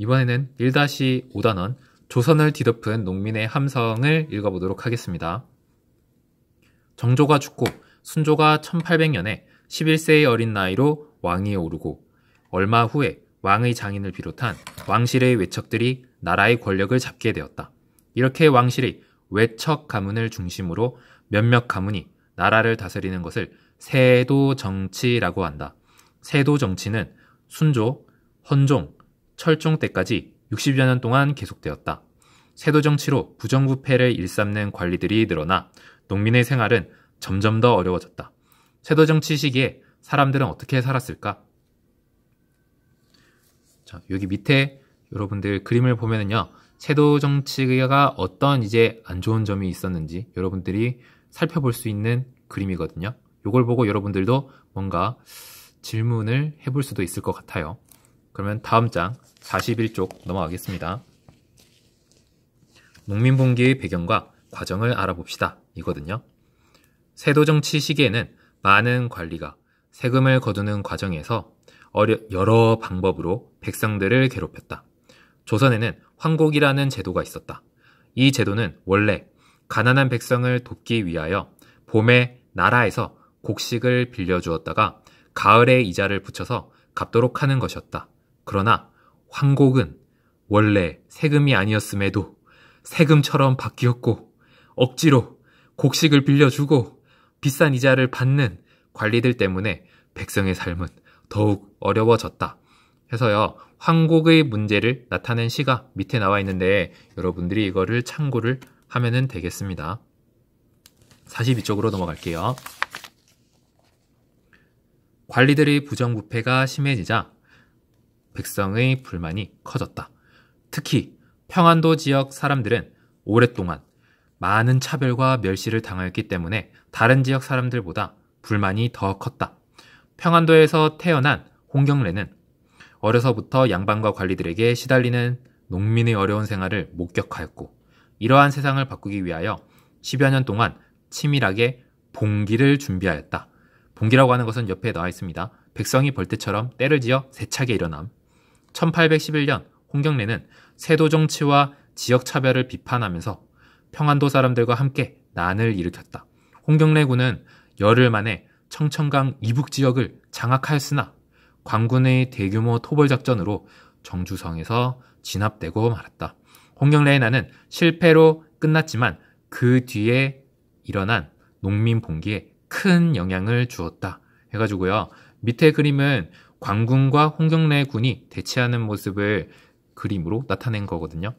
이번에는 1-5단원 조선을 뒤덮은 농민의 함성을 읽어보도록 하겠습니다. 정조가 죽고 순조가 1800년에 11세의 어린 나이로 왕위에 오르고 얼마 후에 왕의 장인을 비롯한 왕실의 외척들이 나라의 권력을 잡게 되었다. 이렇게 왕실의 외척 가문을 중심으로 몇몇 가문이 나라를 다스리는 것을 세도 정치라고 한다. 세도 정치는 순조, 헌종, 철종 때까지 60여 년 동안 계속되었다. 세도 정치로 부정부패를 일삼는 관리들이 늘어나 농민의 생활은 점점 더 어려워졌다. 세도 정치 시기에 사람들은 어떻게 살았을까? 자, 여기 밑에 여러분들 그림을 보면은요, 세도 정치가 어떤 이제 안 좋은 점이 있었는지 여러분들이 살펴볼 수 있는 그림이거든요. 이걸 보고 여러분들도 뭔가 질문을 해볼 수도 있을 것 같아요. 그러면 다음 장 41쪽 넘어가겠습니다. 농민봉기의 배경과 과정을 알아봅시다. 이거든요. 세도 정치 시기에는 많은 관리가 세금을 거두는 과정에서 여러 방법으로 백성들을 괴롭혔다. 조선에는 황곡이라는 제도가 있었다. 이 제도는 원래 가난한 백성을 돕기 위하여 봄에 나라에서 곡식을 빌려주었다가 가을에 이자를 붙여서 갚도록 하는 것이었다. 그러나 황곡은 원래 세금이 아니었음에도 세금처럼 바뀌었고 억지로 곡식을 빌려주고 비싼 이자를 받는 관리들 때문에 백성의 삶은 더욱 어려워졌다. 해서요, 황곡의 문제를 나타낸 시가 밑에 나와 있는데 여러분들이 이거를 참고를 하면 되겠습니다. 42쪽으로 넘어갈게요. 관리들의 부정부패가 심해지자 백성의 불만이 커졌다. 특히 평안도 지역 사람들은 오랫동안 많은 차별과 멸시를 당하였기 때문에 다른 지역 사람들보다 불만이 더 컸다. 평안도에서 태어난 홍경래는 어려서부터 양반과 관리들에게 시달리는 농민의 어려운 생활을 목격하였고 이러한 세상을 바꾸기 위하여 10여 년 동안 치밀하게 봉기를 준비하였다. 봉기라고 하는 것은 옆에 나와 있습니다. 백성이 벌떼처럼 때를 지어 세차게 일어남. 1811년 홍경래는 세도 정치와 지역 차별을 비판하면서 평안도 사람들과 함께 난을 일으켰다. 홍경래 군은 열흘 만에 청천강 이북 지역을 장악하였으나 광군의 대규모 토벌 작전으로 정주성에서 진압되고 말았다. 홍경래의 난은 실패로 끝났지만 그 뒤에 일어난 농민 봉기에 큰 영향을 주었다. 해가지고요, 밑에 그림은 광군과 홍경래 군이 대치하는 모습을 그림으로 나타낸 거거든요.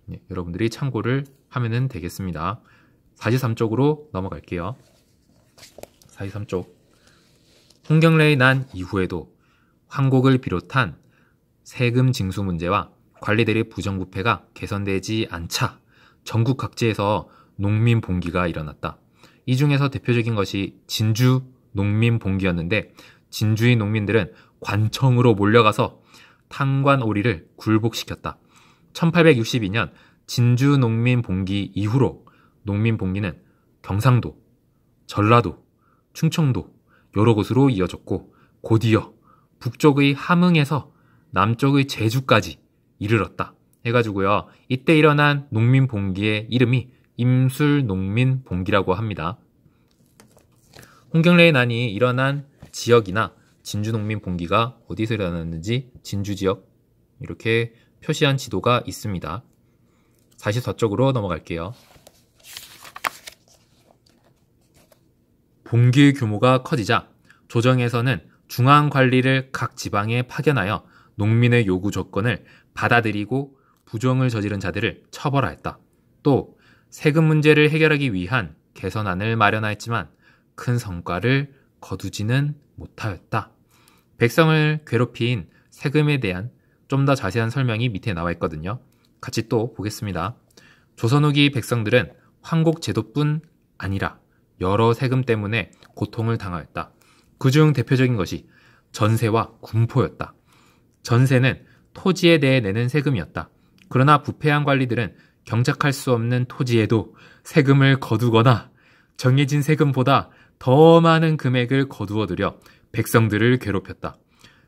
네, 여러분들이 참고를 하면 되겠습니다. 43쪽으로 넘어갈게요. 43쪽. 홍경래의 난 이후에도 황곡을 비롯한 세금 징수 문제와 관리들의 부정부패가 개선되지 않자 전국 각지에서 농민 봉기가 일어났다. 이 중에서 대표적인 것이 진주 농민 봉기였는데 진주의 농민들은 관청으로 몰려가서 탄관 오리를 굴복시켰다. 1862년 진주 농민 봉기 이후로 농민 봉기는 경상도, 전라도, 충청도 여러 곳으로 이어졌고 곧이어 북쪽의 함흥에서 남쪽의 제주까지 이르렀다. 해가지고요, 이때 일어난 농민 봉기의 이름이 임술 농민 봉기라고 합니다. 홍경래의 난이 일어난 지역이나 진주 농민 봉기가 어디서 일어났는지 진주 지역 이렇게 표시한 지도가 있습니다. 44쪽으로 넘어갈게요. 봉기의 규모가 커지자 조정에서는 중앙관리를 각 지방에 파견하여 농민의 요구 조건을 받아들이고 부정을 저지른 자들을 처벌하였다. 또 세금 문제를 해결하기 위한 개선안을 마련하였지만 큰 성과를 거두지는 못하였다. 백성을 괴롭힌 세금에 대한 좀 더 자세한 설명이 밑에 나와 있거든요. 같이 또 보겠습니다. 조선 후기 백성들은 황곡 제도뿐 아니라 여러 세금 때문에 고통을 당하였다. 그중 대표적인 것이 전세와 군포였다. 전세는 토지에 대해 내는 세금이었다. 그러나 부패한 관리들은 경작할 수 없는 토지에도 세금을 거두거나 정해진 세금보다 더 많은 금액을 거두어들여 백성들을 괴롭혔다.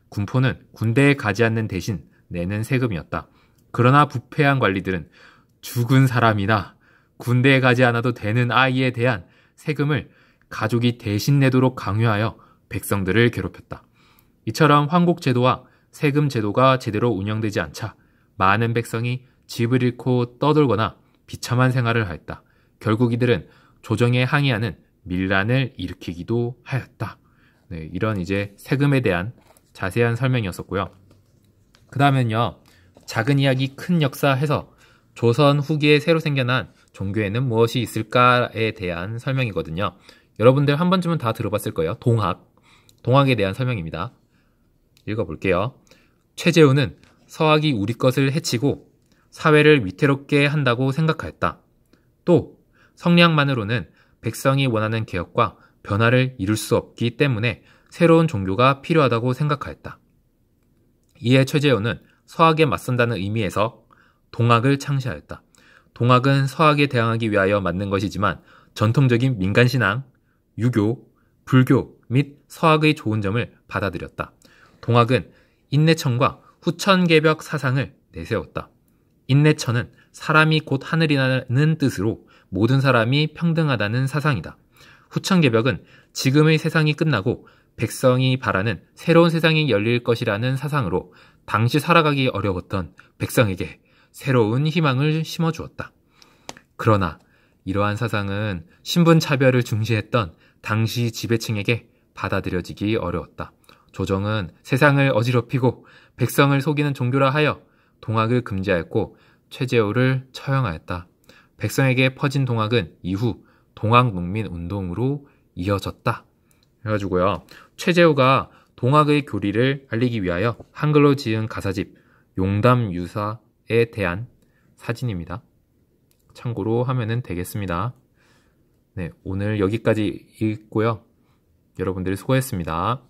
군포는 군대에 가지 않는 대신 내는 세금이었다. 그러나 부패한 관리들은 죽은 사람이나 군대에 가지 않아도 되는 아이에 대한 세금을 가족이 대신 내도록 강요하여 백성들을 괴롭혔다. 이처럼 황곡제도와 세금 제도가 제대로 운영되지 않자 많은 백성이 집을 잃고 떠돌거나 비참한 생활을 하였다. 결국 이들은 조정에 항의하는 밀란을 일으키기도 하였다. 네, 이런 이제 세금에 대한 자세한 설명이었었고요. 그 다음엔요, 작은 이야기 큰 역사 해서 조선 후기에 새로 생겨난 종교에는 무엇이 있을까에 대한 설명이거든요. 여러분들 한 번쯤은 다 들어봤을 거예요. 동학에 대한 설명입니다. 읽어볼게요. 최재우는 서학이 우리 것을 해치고 사회를 위태롭게 한다고 생각하였다. 또 성리학만으로는 백성이 원하는 개혁과 변화를 이룰 수 없기 때문에 새로운 종교가 필요하다고 생각하였다. 이에 최재우는 서학에 맞선다는 의미에서 동학을 창시하였다. 동학은 서학에 대항하기 위하여 만든 것이지만 전통적인 민간신앙, 유교, 불교 및 서학의 좋은 점을 받아들였다. 동학은 인내천과 후천개벽 사상을 내세웠다. 인내천은 사람이 곧 하늘이라는 뜻으로 모든 사람이 평등하다는 사상이다. 후천개벽은 지금의 세상이 끝나고 백성이 바라는 새로운 세상이 열릴 것이라는 사상으로 당시 살아가기 어려웠던 백성에게 새로운 희망을 심어주었다. 그러나 이러한 사상은 신분차별을 중시했던 당시 지배층에게 받아들여지기 어려웠다. 조정은 세상을 어지럽히고 백성을 속이는 종교라 하여 동학을 금지하였고 최재우를 처형하였다. 백성에게 퍼진 동학은 이후 동학농민운동으로 이어졌다. 해가지고요, 최재우가 동학의 교리를 알리기 위하여 한글로 지은 가사집 용담유사에 대한 사진입니다. 참고로 하면 되겠습니다. 네, 오늘 여기까지 읽고요. 여러분들이 수고했습니다.